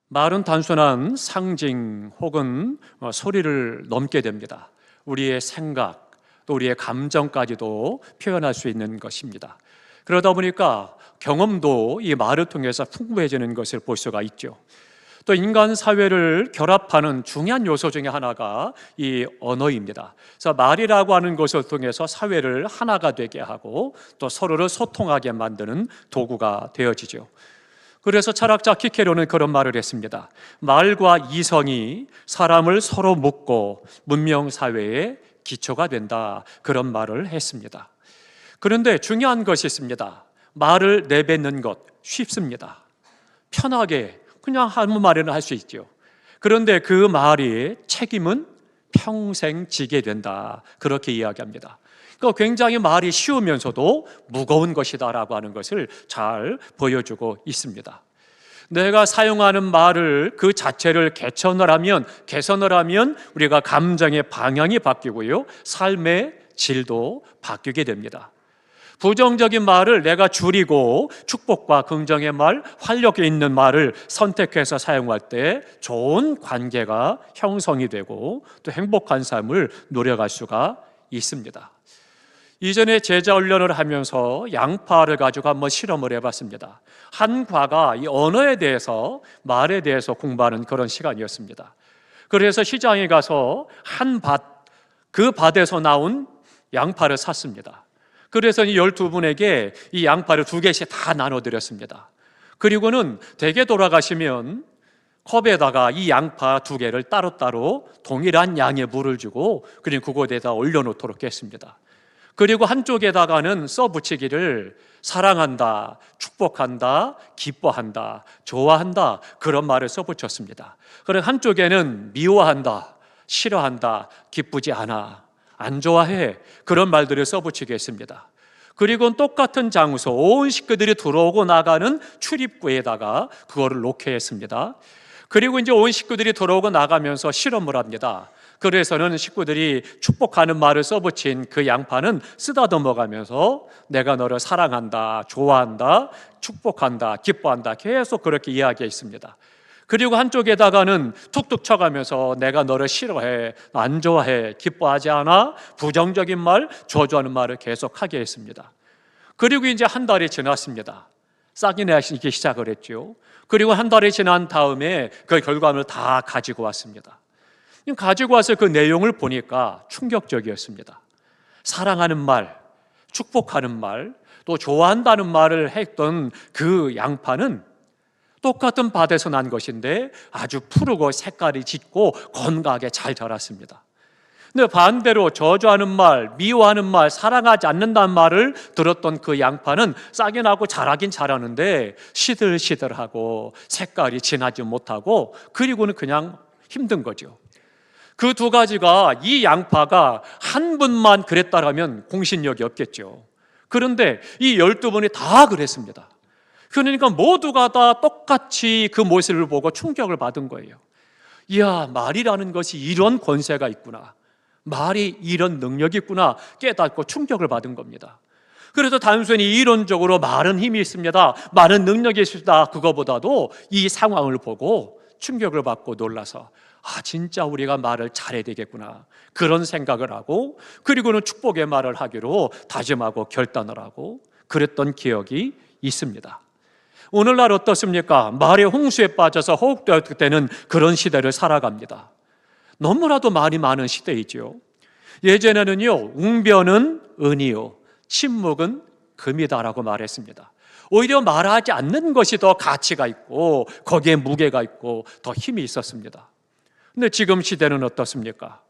말은 단순한 상징 혹은 소리를 넘게 됩니다. 우리의 생각, 또 우리의 감정까지도 표현할 수 있는 것입니다. 그러다 보니까 경험도 이 말을 통해서 풍부해지는 것을 볼 수가 있죠. 또 인간 사회를 결합하는 중요한 요소 중에 하나가 이 언어입니다. 그래서 말이라고 하는 것을 통해서 사회를 하나가 되게 하고 또 서로를 소통하게 만드는 도구가 되어지죠. 그래서 철학자 키케로는 그런 말을 했습니다. 말과 이성이 사람을 서로 묶고 문명사회의 기초가 된다. 그런 말을 했습니다. 그런데 중요한 것이 있습니다. 말을 내뱉는 것 쉽습니다. 편하게 그냥 아무 말이나 할 수 있죠. 그런데 그 말이 책임은 평생 지게 된다. 그렇게 이야기합니다. 그러니까 굉장히 말이 쉬우면서도 무거운 것이다라고 하는 것을 잘 보여주고 있습니다. 내가 사용하는 말을 그 자체를 개선을 하면 우리가 감정의 방향이 바뀌고요, 삶의 질도 바뀌게 됩니다. 부정적인 말을 내가 줄이고 축복과 긍정의 말, 활력 있는 말을 선택해서 사용할 때 좋은 관계가 형성이 되고 또 행복한 삶을 누려갈 수가 있습니다. 이전에 제자 훈련을 하면서 양파를 가지고 한번 실험을 해봤습니다. 한 과가 이 언어에 대해서, 말에 대해서 공부하는 그런 시간이었습니다. 그래서 시장에 가서 그 밭에서 나온 양파를 샀습니다. 그래서 이 12분에게 이 양파를 2개씩 다 나눠드렸습니다. 그리고는 댁에 돌아가시면 컵에다가 이 양파 2개를 따로따로 동일한 양의 물을 주고 그리고 그곳에다 올려놓도록 했습니다. 그리고 한쪽에다가는 써붙이기를 사랑한다, 축복한다, 기뻐한다, 좋아한다 그런 말을 써붙였습니다. 그리고 한쪽에는 미워한다, 싫어한다, 기쁘지 않아, 안 좋아해 그런 말들을 써붙이게 했습니다. 그리고 똑같은 장소, 온 식구들이 들어오고 나가는 출입구에다가 그거를 놓게 했습니다. 그리고 이제 온 식구들이 들어오고 나가면서 실험을 합니다. 그래서는 식구들이 축복하는 말을 써붙인 그 양파는 쓰다듬어가면서 내가 너를 사랑한다, 좋아한다, 축복한다, 기뻐한다 계속 그렇게 이야기했습니다. 그리고 한쪽에다가는 툭툭 쳐가면서 내가 너를 싫어해, 안 좋아해, 기뻐하지 않아, 부정적인 말, 저주하는 말을 계속 하게 했습니다. 그리고 이제 한 달이 지났습니다. 싹이 나기 시작을 했죠. 그리고 한 달이 지난 다음에 그 결과물을 다 가지고 왔습니다. 가지고 와서 그 내용을 보니까 충격적이었습니다. 사랑하는 말, 축복하는 말, 또 좋아한다는 말을 했던 그 양파는 똑같은 밭에서 난 것인데 아주 푸르고 색깔이 짙고 건강하게 잘 자랐습니다. 근데 반대로 저주하는 말, 미워하는 말, 사랑하지 않는다는 말을 들었던 그 양파는 싹이 나고 자라긴 자라는데 시들시들하고 색깔이 진하지 못하고 그리고는 그냥 힘든 거죠. 그 2가지가 이 양파가 한 분만 그랬다라면 공신력이 없겠죠. 그런데 이 12분이 다 그랬습니다. 그러니까 모두가 다 똑같이 그 모습을 보고 충격을 받은 거예요. 이야, 말이라는 것이 이런 권세가 있구나, 말이 이런 능력이 있구나 깨닫고 충격을 받은 겁니다. 그래서 단순히 이론적으로 말은 힘이 있습니다, 말은 능력이 있습니다, 그거보다도 이 상황을 보고 충격을 받고 놀라서 진짜 우리가 말을 잘해야 되겠구나 그런 생각을 하고 그리고는 축복의 말을 하기로 다짐하고 결단을 하고 그랬던 기억이 있습니다. 오늘날 어떻습니까? 말의 홍수에 빠져서 허욱되는 그런 시대를 살아갑니다. 너무나도 말이 많은 시대이죠. 예전에는요, 웅변은 은이요 침묵은 금이다라고 말했습니다. 오히려 말하지 않는 것이 더 가치가 있고 거기에 무게가 있고 더 힘이 있었습니다. 근데 지금 시대는 어떻습니까?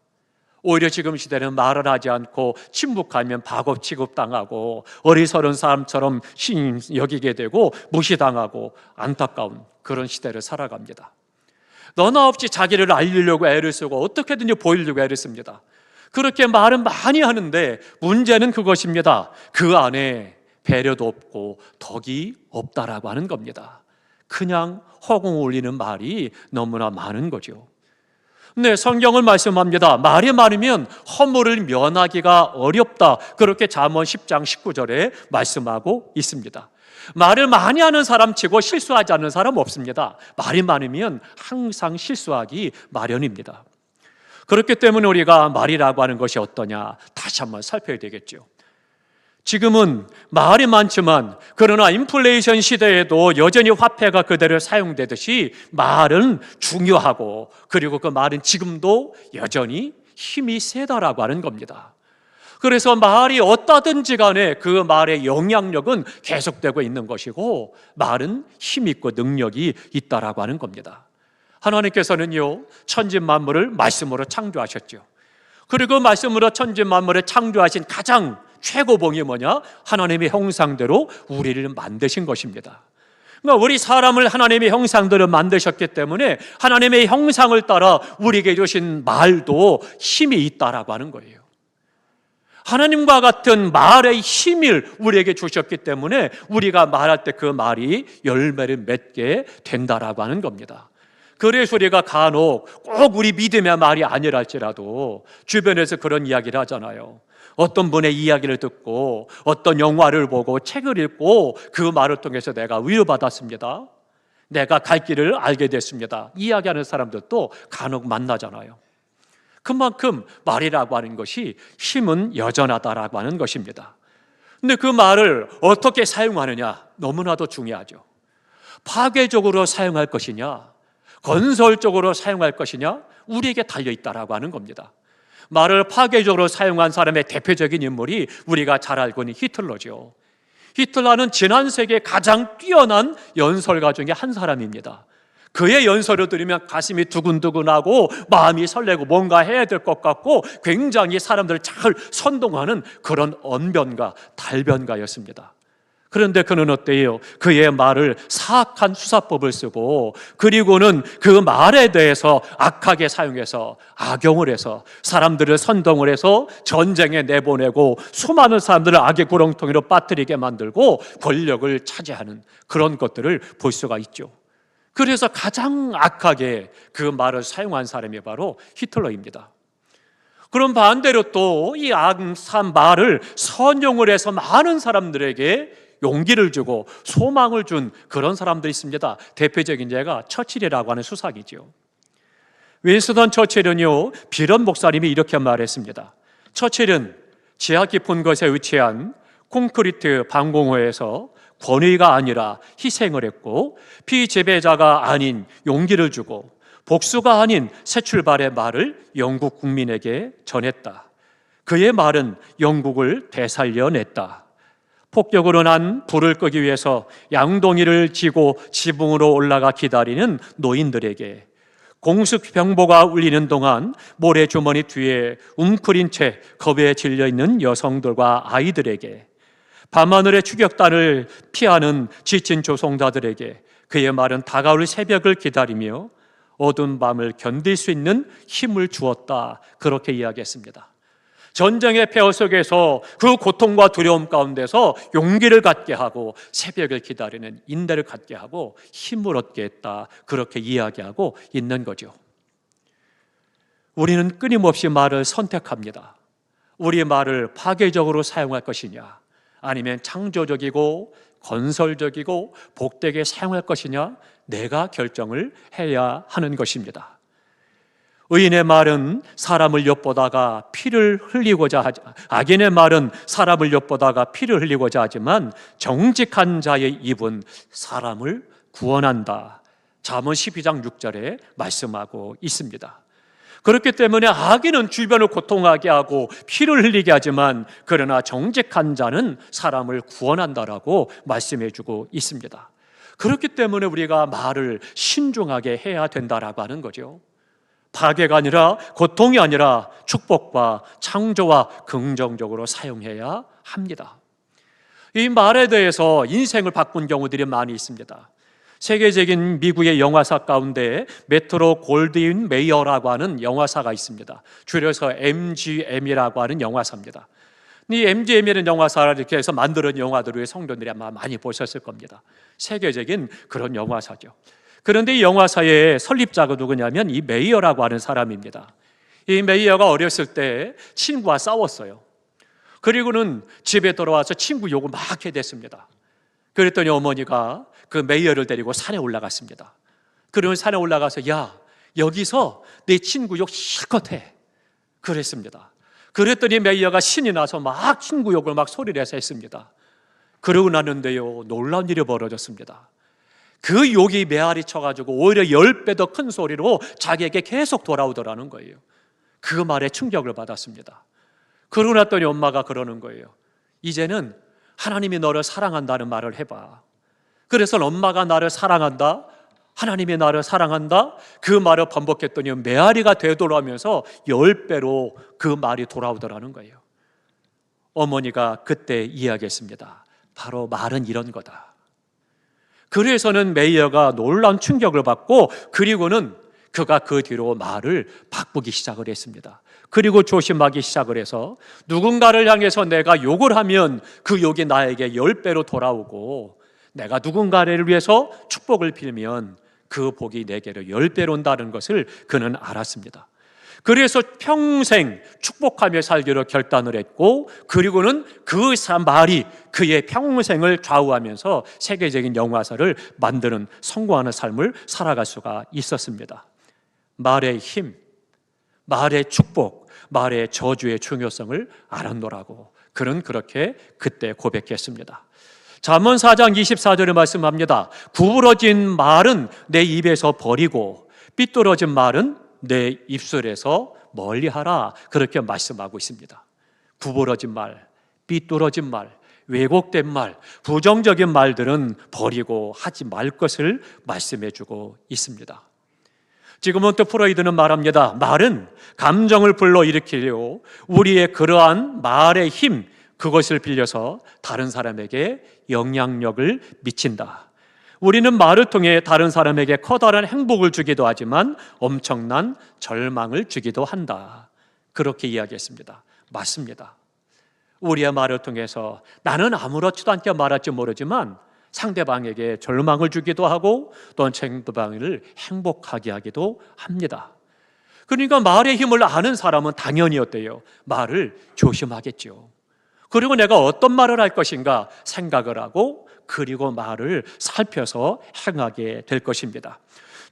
오히려 지금 시대는 말을 하지 않고 침묵하면 바보 취급당하고 어리석은 사람처럼 여기게 되고 무시당하고 안타까운 그런 시대를 살아갑니다. 너나 없이 자기를 알리려고 애를 쓰고 어떻게든지 보이려고 애를 씁니다. 그렇게 말은 많이 하는데 문제는 그것입니다. 그 안에 배려도 없고 덕이 없다라고 하는 겁니다. 그냥 허공 울리는 말이 너무나 많은 거죠. 네, 성경을 말씀합니다. 말이 많으면 허물을 면하기가 어렵다. 그렇게 잠언 10장 19절에 말씀하고 있습니다. 말을 많이 하는 사람 치고 실수하지 않는 사람 없습니다. 말이 많으면 항상 실수하기 마련입니다. 그렇기 때문에 우리가 말이라고 하는 것이 어떠냐 다시 한번 살펴야 되겠죠. 지금은 말이 많지만 그러나 인플레이션 시대에도 여전히 화폐가 그대로 사용되듯이 말은 중요하고, 그리고 그 말은 지금도 여전히 힘이 세다라고 하는 겁니다. 그래서 말이 어떠든지 간에 그 말의 영향력은 계속되고 있는 것이고, 말은 힘 있고 능력이 있다라고 하는 겁니다. 하나님께서는요, 천지 만물을 말씀으로 창조하셨죠. 그리고 말씀으로 천지 만물을 창조하신 가장 최고봉이 뭐냐? 하나님의 형상대로 우리를 만드신 것입니다. 그러니까 우리 사람을 하나님의 형상대로 만드셨기 때문에 하나님의 형상을 따라 우리에게 주신 말도 힘이 있다라고 하는 거예요. 하나님과 같은 말의 힘을 우리에게 주셨기 때문에 우리가 말할 때 그 말이 열매를 맺게 된다라고 하는 겁니다. 그래서 우리가 간혹 꼭 우리 믿음의 말이 아니랄지라도 주변에서 그런 이야기를 하잖아요. 어떤 분의 이야기를 듣고 어떤 영화를 보고 책을 읽고 그 말을 통해서 내가 위로받았습니다, 내가 갈 길을 알게 됐습니다, 이야기하는 사람들도 간혹 만나잖아요. 그만큼 말이라고 하는 것이 힘은 여전하다라고 하는 것입니다. 근데 그 말을 어떻게 사용하느냐 너무나도 중요하죠. 파괴적으로 사용할 것이냐 건설적으로 사용할 것이냐 우리에게 달려있다라고 하는 겁니다. 말을 파괴적으로 사용한 사람의 대표적인 인물이 우리가 잘 알고 있는 히틀러죠. 히틀러는 지난 세기에 가장 뛰어난 연설가 중에 한 사람입니다. 그의 연설을 들으면 가슴이 두근두근하고 마음이 설레고 뭔가 해야 될 것 같고 굉장히 사람들을 잘 선동하는 그런 언변가, 달변가였습니다. 그런데 그는 어때요? 그의 말을 사악한 수사법을 쓰고, 그리고는 그 말에 대해서 악하게 사용해서 악용을 해서 사람들을 선동을 해서 전쟁에 내보내고 수많은 사람들을 악의 구렁텅이로 빠뜨리게 만들고 권력을 차지하는 그런 것들을 볼 수가 있죠. 그래서 가장 악하게 그 말을 사용한 사람이 바로 히틀러입니다. 그럼 반대로 또 이 악한 말을 선용을 해서 많은 사람들에게 용기를 주고 소망을 준 그런 사람들이 있습니다. 대표적인 예가 처칠이라고 하는 수상이죠. 윈스턴 처칠은요, 빌런 목사님이 이렇게 말했습니다. 처칠은 지하 깊은 곳에 위치한 콘크리트 방공호에서 권위가 아니라 희생을 했고, 피지배자가 아닌 용기를 주고 복수가 아닌 새 출발의 말을 영국 국민에게 전했다. 그의 말은 영국을 되살려냈다. 폭격으로 난 불을 끄기 위해서 양동이를 지고 지붕으로 올라가 기다리는 노인들에게, 공습병보가 울리는 동안 모래주머니 뒤에 웅크린 채 겁에 질려있는 여성들과 아이들에게, 밤하늘의 추격단을 피하는 지친 조종자들에게 그의 말은 다가올 새벽을 기다리며 어두운 밤을 견딜 수 있는 힘을 주었다. 그렇게 이야기했습니다. 전쟁의 폐허 속에서 그 고통과 두려움 가운데서 용기를 갖게 하고 새벽을 기다리는 인내를 갖게 하고 힘을 얻게 했다. 그렇게 이야기하고 있는 거죠. 우리는 끊임없이 말을 선택합니다. 우리의 말을 파괴적으로 사용할 것이냐 아니면 창조적이고 건설적이고 복되게 사용할 것이냐 내가 결정을 해야 하는 것입니다. 의인의 말은 사람을 엿보다가 피를 흘리고자 하지, 악인의 말은 사람을 엿보다가 피를 흘리고자 하지만 정직한 자의 입은 사람을 구원한다. 잠언 12장 6절에 말씀하고 있습니다. 그렇기 때문에 악인은 주변을 고통하게 하고 피를 흘리게 하지만 그러나 정직한 자는 사람을 구원한다라고 말씀해 주고 있습니다. 그렇기 때문에 우리가 말을 신중하게 해야 된다라고 하는 거죠. 파괴가 아니라 고통이 아니라 축복과 창조와 긍정적으로 사용해야 합니다. 이 말에 대해서 인생을 바꾼 경우들이 많이 있습니다. 세계적인 미국의 영화사 가운데 메트로 골드윈 메이어라고 하는 영화사가 있습니다. 줄여서 MGM이라고 하는 영화사입니다. 이 MGM이라는 영화사를 이렇게 해서 만드는 영화들을 성도들이 아마 많이 보셨을 겁니다. 세계적인 그런 영화사죠. 그런데 이 영화사의 설립자가 누구냐면 이 메이어라고 하는 사람입니다. 이 메이어가 어렸을 때 친구와 싸웠어요. 그리고는 집에 돌아와서 친구 욕을 막 해댔습니다. 그랬더니 어머니가 그 메이어를 데리고 산에 올라갔습니다. 그러면 산에 올라가서 야, 여기서 내 친구 욕 실컷 해. 그랬습니다. 그랬더니 메이어가 신이 나서 막 친구 욕을 막 소리를 해서 했습니다. 그러고 나는데요, 놀라운 일이 벌어졌습니다. 그 욕이 메아리 쳐가지고 오히려 10배 더 큰 소리로 자기에게 계속 돌아오더라는 거예요. 그 말에 충격을 받았습니다. 그러고 났더니 엄마가 그러는 거예요. 이제는 하나님이 너를 사랑한다는 말을 해봐. 그래서 엄마가 나를 사랑한다, 하나님이 나를 사랑한다, 그 말을 반복했더니 메아리가 되돌아오면서 10배로 그 말이 돌아오더라는 거예요. 어머니가 그때 이야기했습니다. 바로 말은 이런 거다. 그래서는 메이어가 놀라운 충격을 받고, 그리고는 그가 그 뒤로 말을 바꾸기 시작을 했습니다. 그리고 조심하기 시작을 해서 누군가를 향해서 내가 욕을 하면 그 욕이 나에게 10배로 돌아오고, 내가 누군가를 위해서 축복을 빌면 그 복이 내게로 10배로 온다는 것을 그는 알았습니다. 그래서 평생 축복하며 살기로 결단을 했고, 그리고는 그 말이 그의 평생을 좌우하면서 세계적인 영화사를 만드는 성공하는 삶을 살아갈 수가 있었습니다. 말의 힘, 말의 축복, 말의 저주의 중요성을 알았노라고 그는 그렇게 그때 고백했습니다. 잠언 4장 24절에 말씀합니다. 구부러진 말은 내 입에서 버리고 삐뚤어진 말은 내 입술에서 멀리하라, 그렇게 말씀하고 있습니다. 구부러진 말, 삐뚤어진 말, 왜곡된 말, 부정적인 말들은 버리고 하지 말 것을 말씀해주고 있습니다. 지금은 또 프로이드는 말합니다. 말은 감정을 불러일으키려 우리의 그러한 말의 힘, 그것을 빌려서 다른 사람에게 영향력을 미친다. 우리는 말을 통해 다른 사람에게 커다란 행복을 주기도 하지만 엄청난 절망을 주기도 한다. 그렇게 이야기했습니다. 맞습니다. 우리의 말을 통해서 나는 아무렇지도 않게 말할지 모르지만 상대방에게 절망을 주기도 하고 또한 상대방을 행복하게 하기도 합니다. 그러니까 말의 힘을 아는 사람은 당연히 어때요? 말을 조심하겠죠. 그리고 내가 어떤 말을 할 것인가 생각을 하고, 그리고 말을 살펴서 행하게 될 것입니다.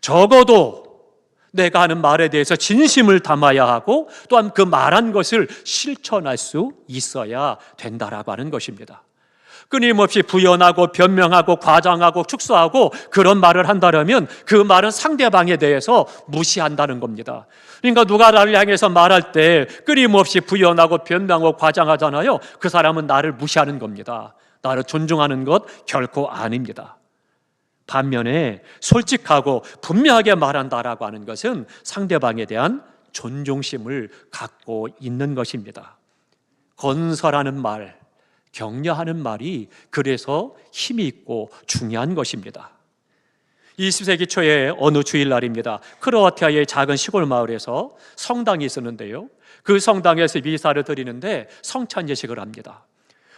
적어도 내가 하는 말에 대해서 진심을 담아야 하고, 또한 그 말한 것을 실천할 수 있어야 된다라고 하는 것입니다. 끊임없이 부연하고 변명하고 과장하고 축소하고 그런 말을 한다면 그 말은 상대방에 대해서 무시한다는 겁니다. 그러니까 누가 나를 향해서 말할 때 끊임없이 부연하고 변명하고 과장하잖아요. 그 사람은 나를 무시하는 겁니다. 나를 존중하는 것 결코 아닙니다. 반면에 솔직하고 분명하게 말한다라고 하는 것은 상대방에 대한 존중심을 갖고 있는 것입니다. 건설하는 말, 격려하는 말이 그래서 힘이 있고 중요한 것입니다. 20세기 초에 어느 주일날입니다. 크로아티아의 작은 시골 마을에서 성당이 있었는데요, 그 성당에서 미사를 드리는데 성찬 예식을 합니다.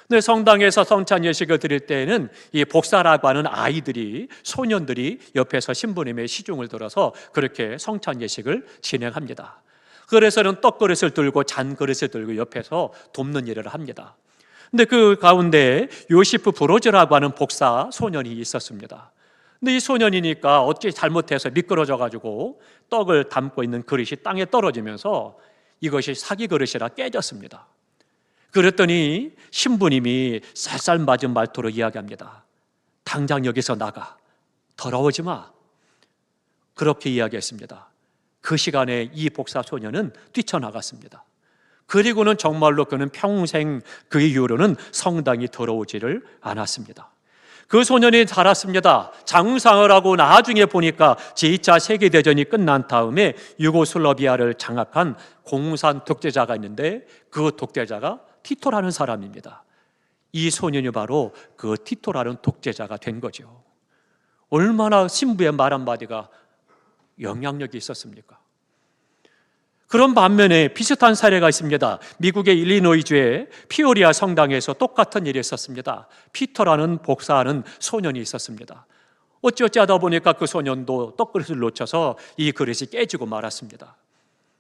근데 성당에서 성찬 예식을 드릴 때에는 이 복사라고 하는 아이들이, 소년들이 옆에서 신부님의 시중을 들어서 그렇게 성찬 예식을 진행합니다. 그래서는 떡그릇을 들고 잔그릇을 들고 옆에서 돕는 일을 합니다. 근데 그 가운데 요시프 브로즈라고 하는 복사 소년이 있었습니다. 근데 이 소년이니까 어찌 잘못해서 미끄러져 가지고 떡을 담고 있는 그릇이 땅에 떨어지면서 이것이 사기 그릇이라 깨졌습니다. 그랬더니 신부님이 쌀쌀 맞은 말투로 이야기합니다. 당장 여기서 나가, 더러워지 마. 그렇게 이야기했습니다. 그 시간에 이 복사 소년은 뛰쳐나갔습니다. 그리고는 정말로 그는 평생 그 이후로는 성당이 더러우지를 않았습니다. 그 소년이 자랐습니다. 장상을 하고 나중에 보니까 제2차 세계대전이 끝난 다음에 유고슬라비아를 장악한 공산 독재자가 있는데 그 독재자가 티토라는 사람입니다. 이 소년이 바로 그 티토라는 독재자가 된 거죠. 얼마나 신부의 말 한마디가 영향력이 있었습니까? 그런 반면에 비슷한 사례가 있습니다. 미국의 일리노이주의 피오리아 성당에서 똑같은 일이 있었습니다. 피터라는 복사하는 소년이 있었습니다. 어찌어찌 하다 보니까 그 소년도 떡그릇을 놓쳐서 이 그릇이 깨지고 말았습니다.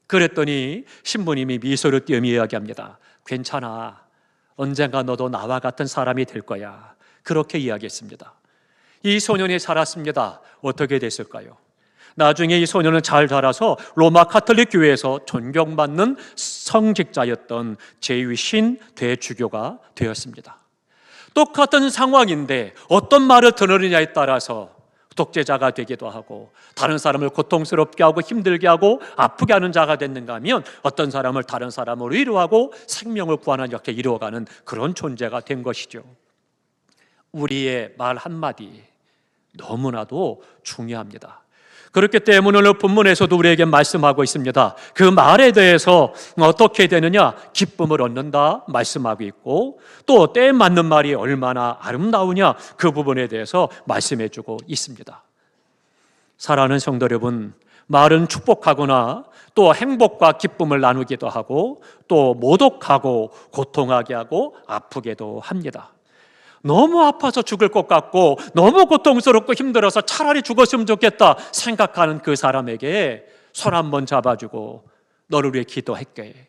그랬더니 신부님이 미소를 띄우며 이야기합니다. 괜찮아, 언젠가 너도 나와 같은 사람이 될 거야. 그렇게 이야기했습니다. 이 소년이 살았습니다. 어떻게 됐을까요? 나중에 이 소년은 잘 자라서 로마 카톨릭 교회에서 존경받는 성직자였던 제2신 대주교가 되었습니다. 똑같은 상황인데 어떤 말을 들으느냐에 따라서 독재자가 되기도 하고, 다른 사람을 고통스럽게 하고 힘들게 하고 아프게 하는 자가 됐는가 하면, 어떤 사람을 다른 사람으로 위로하고 생명을 구하는 역할을 이루어가는 그런 존재가 된 것이죠. 우리의 말 한마디 너무나도 중요합니다. 그렇기 때문에 오늘 본문에서도 우리에게 말씀하고 있습니다. 그 말에 대해서 어떻게 되느냐, 기쁨을 얻는다 말씀하고 있고, 또 때에 맞는 말이 얼마나 아름다우냐, 그 부분에 대해서 말씀해 주고 있습니다. 사랑하는 성도 여러분, 말은 축복하거나 또 행복과 기쁨을 나누기도 하고, 또 모독하고 고통하게 하고 아프게도 합니다. 너무 아파서 죽을 것 같고 너무 고통스럽고 힘들어서 차라리 죽었으면 좋겠다 생각하는 그 사람에게 손 한번 잡아주고, 너를 위해 기도할게,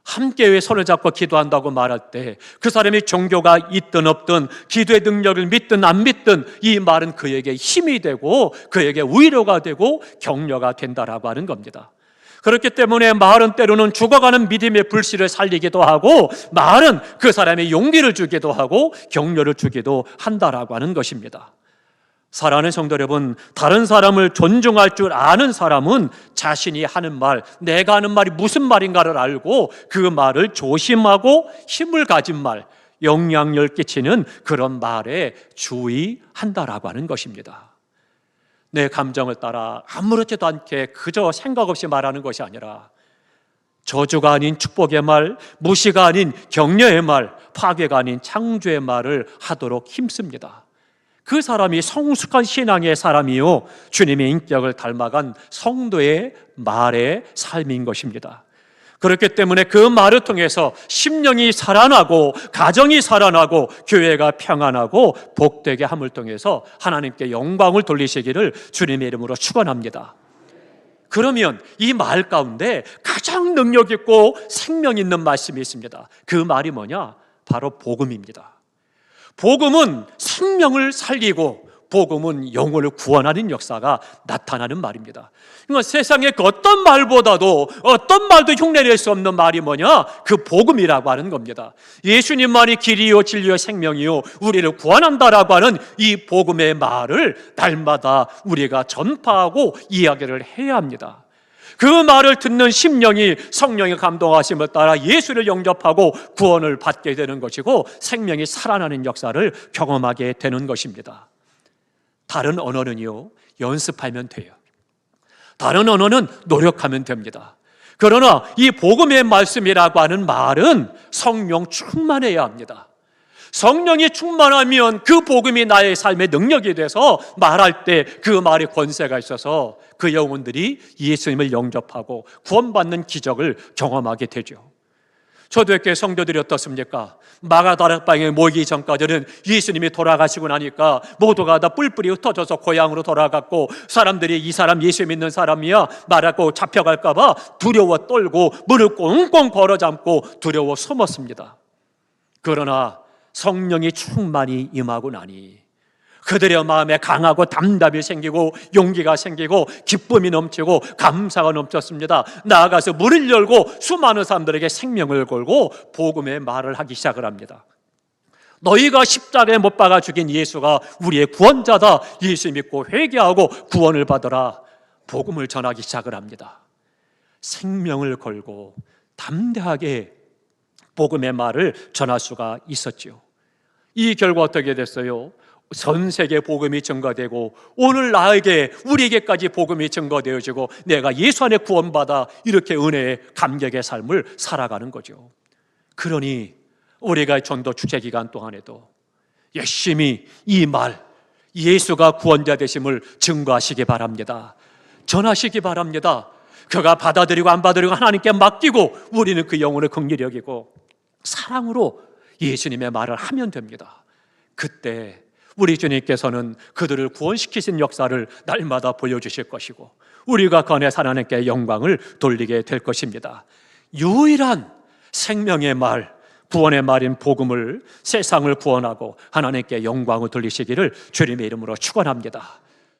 함께 손을 잡고 기도한다고 말할 때, 그 사람이 종교가 있든 없든, 기도의 능력을 믿든 안 믿든, 이 말은 그에게 힘이 되고 그에게 위로가 되고 격려가 된다라고 하는 겁니다. 그렇기 때문에 말은 때로는 죽어가는 믿음의 불씨를 살리기도 하고, 말은 그 사람의 용기를 주기도 하고 격려를 주기도 한다라고 하는 것입니다. 사랑하는 성도 여러분, 다른 사람을 존중할 줄 아는 사람은 자신이 하는 말, 내가 하는 말이 무슨 말인가를 알고 그 말을 조심하고 힘을 가진 말, 영향력을 끼치는 그런 말에 주의한다라고 하는 것입니다. 내 감정을 따라 아무렇지도 않게 그저 생각 없이 말하는 것이 아니라, 저주가 아닌 축복의 말, 무시가 아닌 격려의 말, 파괴가 아닌 창조의 말을 하도록 힘씁니다. 그 사람이 성숙한 신앙의 사람이요, 주님의 인격을 닮아간 성도의 말의 삶인 것입니다. 그렇기 때문에 그 말을 통해서 심령이 살아나고 가정이 살아나고 교회가 평안하고 복되게 함을 통해서 하나님께 영광을 돌리시기를 주님의 이름으로 축원합니다. 그러면 이 말 가운데 가장 능력 있고 생명 있는 말씀이 있습니다. 그 말이 뭐냐? 바로 복음입니다. 복음은 생명을 살리고 복음은 영혼을 구원하는 역사가 나타나는 말입니다. 그러니까 세상의 그 어떤 말보다도, 어떤 말도 흉내낼 수 없는 말이 뭐냐? 그 복음이라고 하는 겁니다. 예수님만이 길이요 진리요 생명이요 우리를 구원한다라고 하는 이 복음의 말을 날마다 우리가 전파하고 이야기를 해야 합니다. 그 말을 듣는 심령이 성령의 감동하심을 따라 예수를 영접하고 구원을 받게 되는 것이고, 생명이 살아나는 역사를 경험하게 되는 것입니다. 다른 언어는요, 연습하면 돼요. 다른 언어는 노력하면 됩니다. 그러나 이 복음의 말씀이라고 하는 말은 성령 충만해야 합니다. 성령이 충만하면 그 복음이 나의 삶의 능력이 돼서 말할 때 그 말의 권세가 있어서 그 영혼들이 예수님을 영접하고 구원받는 기적을 경험하게 되죠. 초대교회 성도들이 어떻습니까? 마가다락방에 모이기 전까지는 예수님이 돌아가시고 나니까 모두가 다 뿔뿔이 흩어져서 고향으로 돌아갔고, 사람들이 이 사람 예수 믿는 사람이야 말하고 잡혀갈까 봐 두려워 떨고 문을 꽁꽁 걸어 잠고 두려워 숨었습니다. 그러나 성령이 충만히 임하고 나니 그들의 마음에 강하고 담담이 생기고 용기가 생기고 기쁨이 넘치고 감사가 넘쳤습니다. 나아가서 문을 열고 수많은 사람들에게 생명을 걸고 복음의 말을 하기 시작을 합니다. 너희가 십자가에 못 박아 죽인 예수가 우리의 구원자다. 예수 믿고 회개하고 구원을 받으라. 복음을 전하기 시작을 합니다. 생명을 걸고 담대하게 복음의 말을 전할 수가 있었죠. 이 결과 어떻게 됐어요? 전 세계 복음이 증거되고 오늘 나에게 우리에게까지 복음이 증거되어지고 내가 예수 안에 구원받아 이렇게 은혜의 감격의 삶을 살아가는 거죠. 그러니 우리가 전도 축제 기간 동안에도 열심히 이 말, 예수가 구원자 되심을 증거하시기 바랍니다. 전하시기 바랍니다. 그가 받아들이고 안 받아들이고 하나님께 맡기고 우리는 그 영혼을 긍휼히 여기고 사랑으로 예수님의 말을 하면 됩니다. 그때 우리 주님께서는 그들을 구원시키신 역사를 날마다 보여주실 것이고 우리가 그 안에 하나님께 영광을 돌리게 될 것입니다. 유일한 생명의 말, 구원의 말인 복음을 세상을 구원하고 하나님께 영광을 돌리시기를 주님의 이름으로 축원합니다.